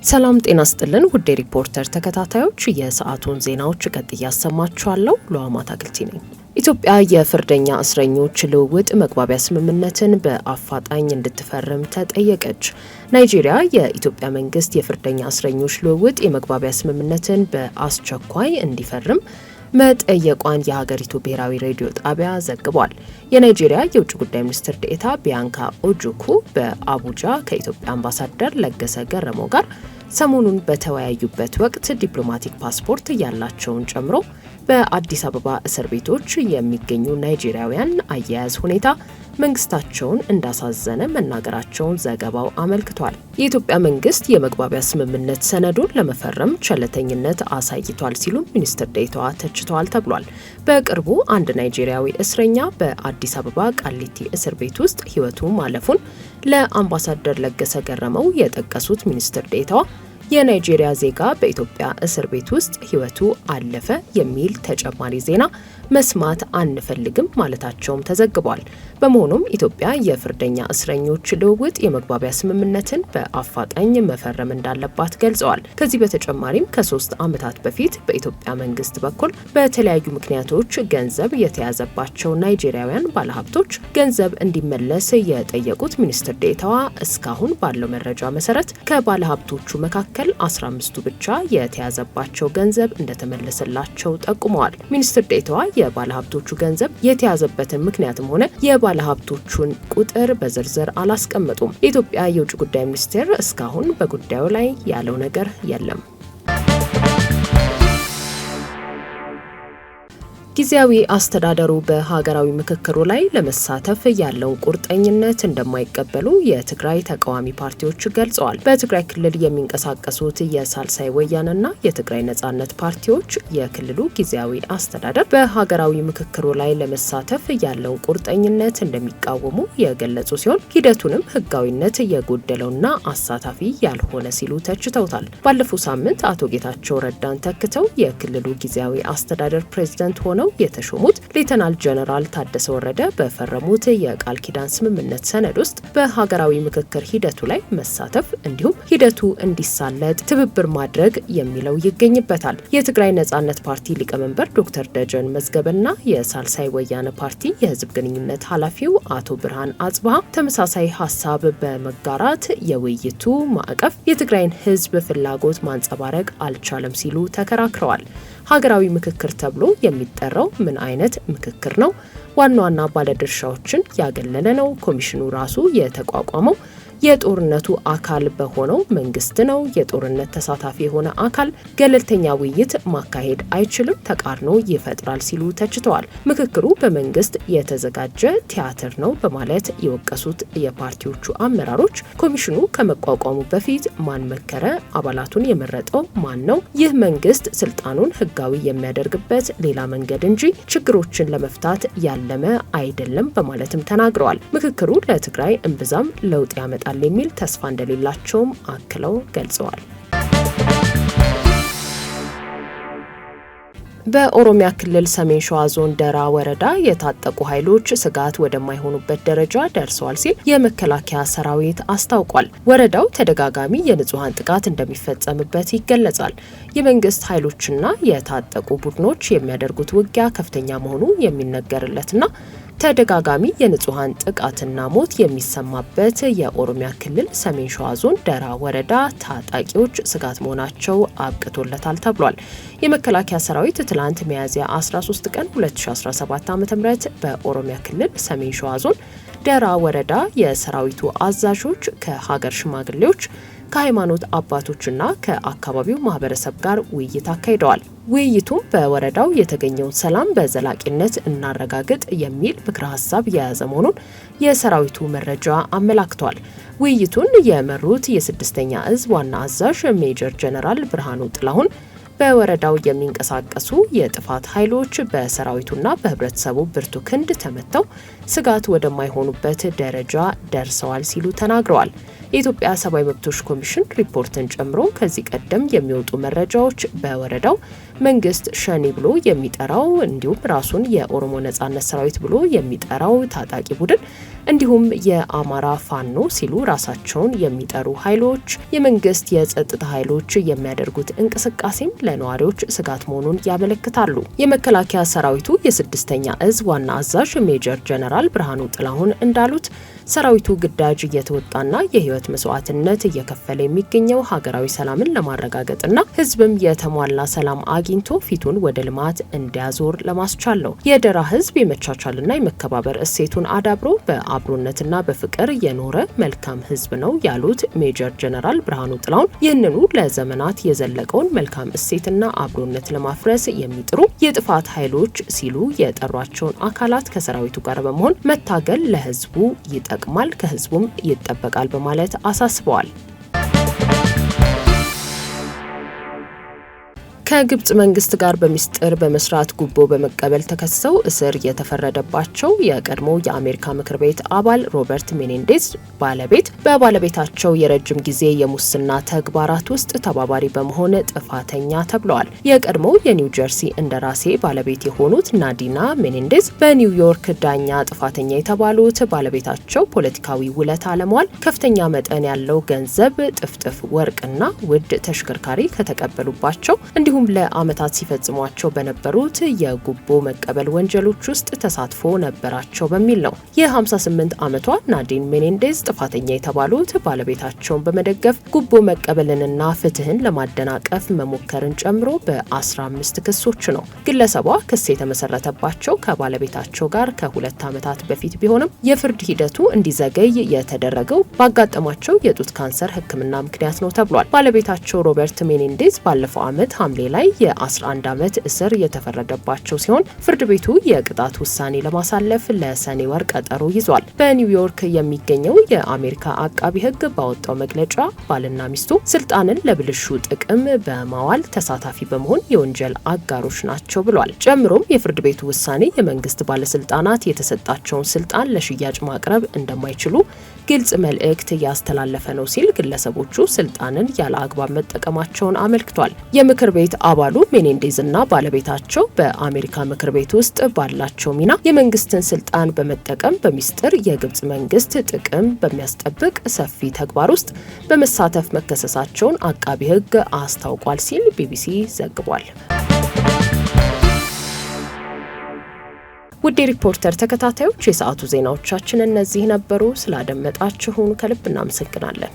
ሰላም ጤና ስጥልን ውድ ሪፖርተር ተከታታዮች የሰዓቱን ዜናዎች ቀጥዬ ያሰማችኋለሁ። ሉአማት አግልቲ ነኝ። ኢትዮጵያ የፍርደኛ እስረኞች ልውውጥ መግባቢያ ስምምነትን በአፋጣኝ እንድትፈርም ተጠየቀች። ናይጄሪያ የኢትዮጵያ መንግስት የፍርደኛ እስረኞች ልውውጥ የመግባቢያ ስምምነትን በአስቸኳይ እንዲፈርም መጠየቋን የሀገሪቱ ብሔራዊ ሬዲዮ ጣቢያ ዘግቧል። የናይጄሪያ የውጭ ጉዳይ ሚኒስትር ዴኤታ ቢያንካ ኦጁኩ በአቡጃ ከኢትዮጵያ አምባሳደር ለገሰ ገረመው ጋር ሰሞኑን በተወያዩበት ወቅት ዲፕሎማቲክ ፓስፖርት ያላቸውን ጨምሮ በአዲስ አበባ እስር ቤቶች የሚገኙ ናይጄሪያውያን አያያዝ ሁኔታ መንግስታቸውን እንዳሳዘነ መናገራቸውን ዘገባው አመልክቷል። የኢትዮጵያ መንግስት የመግባቢያ ስምምነት ሰነዱን ለመፈረም ቸልተኝነት አሳይቷል ሲሉም ሚኒስትር ዴኤታዋ ተችተዋል ተብሏል። በቅርቡ አንድ ናይጄሪያዊ እስረኛ በአዲስ አበባ ቃሊቲ እስር ቤት ውስጥ ህይወቱ ማለፉን ለአምባሳደር ለገሰ ገረመው የጠቀሱት ሚኒስትር ዴኤታዋ የናይጄሪያ ዜጋ በኢትዮጵያ እስር ቤት ውስጥ ህይወቱ አለፈ የሚል ተጨማሪ ዜና መስማት አንፈልግም ማለታቸውም ተዘግቧል። በመሆኑም ኢትዮጵያ የፍርደኛ እስረኞች ልውውጥ የመግባቢያ ስምምነትን በአፋጣኝ መፈረም እንዳለባት ገልጸዋል። ከዚህ በተጨማሪም ከ3 ዓመታት በፊት በኢትዮጵያ መንግስት በኩል በተለያዩ ምክንያቶች ገንዘብ የተያዘባቸው ናይጄሪያውያን ባለሀብቶች ገንዘብ እንዲመለስ የጠየቁት ሚኒስትር ዴኤታዋ እስካሁን ባለው መረጃ መሰረት ከባለሀብቶቹ መካከል 15ቱ ብቻ የተያዘባቸው ገንዘብ እንደተመለሰላቸው ጠቁመዋል። ሚኒስትር ዴኤታዋ የባለሀብቶቹ ገንዘብ የተያዘበትን ምክንያትም ሆነ የባለሀብቶቹን ቁጥር በዝርዝር አላስቀመጡም። የኢትዮጵያ የውጭ ጉዳይ ሚኒስቴር እስካሁን በጉዳዩ ላይ ያለው ነገር የለም። ጊዜያዊ አስተዳደሩ በሀገራዊ ምክክሩ ላይ ለመሳተፍ ያለውን ቁርጠኝነት እንደማይቀበሉ የትግራይ ተቃዋሚ ፓርቲዎች ገልጸዋል። በትግራይ ክልል የሚንቀሳቀሱት የሳልሳይ ወያነና የትግራይ ነጻነት ፓርቲዎች የክልሉ ጊዜያዊ አስተዳደር በሀገራዊ ምክክሩ ላይ ለመሳተፍ ያለውን ቁርጠኝነት እንደሚቃወሙ የገለጹ ሲሆን ሂደቱንም ህጋዊነት የጎደለውና አሳታፊ ያልሆነ ሲሉ ተችተውታል። ባለፈው ሳምንት አቶ ጌታቸው ረዳን ተክተው የክልሉ ጊዜያዊ አስተዳደር ፕሬዝዳንት ሆነው የተሾሙት ሌተናል ጀነራል ታደሰ ወረደ በፈረሙት የቃል ኪዳን ስምምነት ሰነድ ውስጥ በሀገራዊ ምክክር ሂደቱ ላይ መሳተፍ እንዲሁም ሂደቱ እንዲሳለጥ ትብብር ማድረግ የሚለው ይገኝበታል። የትግራይ ነጻነት ፓርቲ ሊቀመንበር ዶክተር ደጀን መዝገበና የሳልሳይ ወያነ ፓርቲ የህዝብ ግንኙነት ኃላፊው አቶ ብርሃን አጽባሃ ተመሳሳይ ሀሳብ በመጋራት የውይይቱ ማዕቀፍ የትግራይን ህዝብ ፍላጎት ማንጸባረቅ አልቻለም ሲሉ ተከራክረዋል። ሀገራዊ ምክክር ተብሎ የሚጠራው ምን አይነት ምክክር ነው? ዋና ዋና ባለድርሻዎችን ያገለለ ነው? ኮሚሽኑ ራሱ የተቋቋመው የጦርነቱ አካል በሆነው መንግስት ነው። የጦርነት ተሳታፊ የሆነ አካል ገለልተኛ ውይይት ማካሄድ አይችልም፣ ተቃርኖ ይፈጥራል ሲሉ ተችተዋል። ምክክሩ በመንግስት የተዘጋጀ ቲያትር ነው በማለት የወቀሱት የፓርቲዎቹ አመራሮች ኮሚሽኑ ከመቋቋሙ በፊት ማን መከረ? አባላቱን የመረጠው ማን ነው? ይህ መንግስት ስልጣኑን ህጋዊ የሚያደርግበት ሌላ መንገድ እንጂ ችግሮችን ለመፍታት ያለመ አይደለም በማለትም ተናግረዋል። ምክክሩ ለትግራይ እምብዛም ለውጥ ያመጣል የሚል ተስፋ እንደሌላቸውም አክለው ገልጸዋል። በኦሮሚያ ክልል ሰሜን ሸዋ ዞን ደራ ወረዳ የታጠቁ ኃይሎች ስጋት ወደማይሆኑበት ደረጃ ደርሰዋል ሲል የመከላከያ ሰራዊት አስታውቋል። ወረዳው ተደጋጋሚ የንጹሃን ጥቃት እንደሚፈጸምበት ይገለጻል። የመንግስት ኃይሎችና የታጠቁ ቡድኖች የሚያደርጉት ውጊያ ከፍተኛ መሆኑ የሚነገርለትና ተደጋጋሚ የንጹሃን ጥቃትና ሞት የሚሰማበት የኦሮሚያ ክልል ሰሜን ሸዋ ዞን ደራ ወረዳ ታጣቂዎች ስጋት መሆናቸው አብቅቶለታል ተብሏል። የመከላከያ ሰራዊት ትላንት ሚያዝያ 13 ቀን 2017 ዓ.ም በኦሮሚያ ክልል ሰሜን ሸዋ ዞን ደራ ወረዳ የሰራዊቱ አዛዦች ከሀገር ሽማግሌዎች ከሃይማኖት አባቶችና ከአካባቢው ማህበረሰብ ጋር ውይይት አካሂደዋል። ውይይቱም በወረዳው የተገኘውን ሰላም በዘላቂነት እናረጋግጥ የሚል ምክረ ሀሳብ የያዘ መሆኑን የሰራዊቱ መረጃ አመላክቷል። ውይይቱን የመሩት የ6ኛ እዝ ዋና አዛዥ ሜጀር ጀነራል ብርሃኑ ጥላሁን በወረዳው የሚንቀሳቀሱ የጥፋት ኃይሎች በሰራዊቱና በህብረተሰቡ ብርቱ ክንድ ተመተው ስጋት ወደማይሆኑበት ደረጃ ደርሰዋል ሲሉ ተናግረዋል። የኢትዮጵያ ሰብአዊ መብቶች ኮሚሽን ሪፖርትን ጨምሮ ከዚህ ቀደም የሚወጡ መረጃዎች በወረዳው መንግስት ሸኔ ብሎ የሚጠራው እንዲሁም ራሱን የኦሮሞ ነጻነት ሰራዊት ብሎ የሚጠራው ታጣቂ ቡድን እንዲሁም የአማራ ፋኖ ሲሉ ራሳቸውን የሚጠሩ ኃይሎች የመንግስት የጸጥታ ኃይሎች የሚያደርጉት እንቅስቃሴም ለነዋሪዎች ስጋት መሆኑን ያመለክታሉ። የመከላከያ ሰራዊቱ የ6ኛ እዝ ዋና አዛዥ ሜጀር ጀነራል ብርሃኑ ጥላሁን እንዳሉት ሰራዊቱ ግዳጅ እየተወጣና የህይወት መስዋዕትነት እየከፈለ የሚገኘው ሀገራዊ ሰላምን ለማረጋገጥና ህዝብም የተሟላ ሰላም አግኝቶ ፊቱን ወደ ልማት እንዲያዞር ለማስቻል ነው። የደራ ህዝብ የመቻቻልና የመከባበር እሴቱን አዳብሮ በአብሮነትና በፍቅር የኖረ መልካም ህዝብ ነው ያሉት ሜጀር ጀነራል ብርሃኑ ጥላሁን ይህንኑ ለዘመናት የዘለቀውን መልካም እሴትና አብሮነት ለማፍረስ የሚጥሩ የጥፋት ኃይሎች ሲሉ የጠሯቸውን አካላት ከሰራዊቱ ጋር በመሆን መታገል ለህዝቡ ይጠቅማል፣ ከህዝቡም ይጠበቃል በማለት አሳስበዋል። ከግብጽ መንግስት ጋር በሚስጥር በመስራት ጉቦ በመቀበል ተከሰው እስር የተፈረደባቸው የቀድሞ የአሜሪካ ምክር ቤት አባል ሮበርት ሜኔንዴዝ ባለቤት በባለቤታቸው የረጅም ጊዜ የሙስና ተግባራት ውስጥ ተባባሪ በመሆን ጥፋተኛ ተብለዋል። የቀድሞ የኒው ጀርሲ እንደራሴ ባለቤት የሆኑት ናዲና ሜኔንዴዝ በኒውዮርክ ዳኛ ጥፋተኛ የተባሉት ባለቤታቸው ፖለቲካዊ ውለታ ለመዋል ከፍተኛ መጠን ያለው ገንዘብ፣ ጥፍጥፍ ወርቅና ውድ ተሽከርካሪ ከተቀበሉባቸው እንዲሁም ለአመታት ሲፈጽሟቸው በነበሩት የጉቦ መቀበል ወንጀሎች ውስጥ ተሳትፎ ነበራቸው በሚል ነው። የ58 ዓመቷ ናዲን ሜኔንዴዝ ጥፋተኛ የተባሉት ባለቤታቸውን በመደገፍ ጉቦ መቀበልንና ፍትህን ለማደናቀፍ መሞከርን ጨምሮ በ15 ክሶች ነው። ግለሰቧ ክስ የተመሰረተባቸው ከባለቤታቸው ጋር ከ2 ዓመታት በፊት ቢሆንም የፍርድ ሂደቱ እንዲዘገይ የተደረገው ባጋጠማቸው የጡት ካንሰር ሕክምና ምክንያት ነው ተብሏል። ባለቤታቸው ሮበርት ሜኔንዴዝ ባለፈው ዓመት ሐምሌ ላይ የ11 ዓመት እስር የተፈረደባቸው ሲሆን ፍርድ ቤቱ የቅጣት ውሳኔ ለማሳለፍ ለሰኔ ወር ቀጠሮ ይዟል። በኒውዮርክ የሚገኘው የአሜሪካ አቃቢ ሕግ ባወጣው መግለጫ ባልና ሚስቱ ስልጣንን ለብልሹ ጥቅም በማዋል ተሳታፊ በመሆን የወንጀል አጋሮች ናቸው ብሏል። ጨምሮም የፍርድ ቤቱ ውሳኔ የመንግስት ባለስልጣናት የተሰጣቸውን ስልጣን ለሽያጭ ማቅረብ እንደማይችሉ ግልጽ መልእክት ያስተላለፈ ነው ሲል ግለሰቦቹ ስልጣንን ያለ አግባብ መጠቀማቸውን አመልክቷል። የምክር ቤት አባሉ ሜኔንዴዝ እና ባለቤታቸው በአሜሪካ ምክር ቤት ውስጥ ባላቸው ሚና የመንግስትን ስልጣን በመጠቀም በሚስጥር የግብጽ መንግስት ጥቅም በሚያስጠብቅ ሰፊ ተግባር ውስጥ በመሳተፍ መከሰሳቸውን አቃቢ ሕግ አስታውቋል ሲል ቢቢሲ ዘግቧል። ውድ ሪፖርተር ተከታታዮች የሰዓቱ ዜናዎቻችን እነዚህ ነበሩ። ስላደመጣችሁን ከልብ እናመሰግናለን።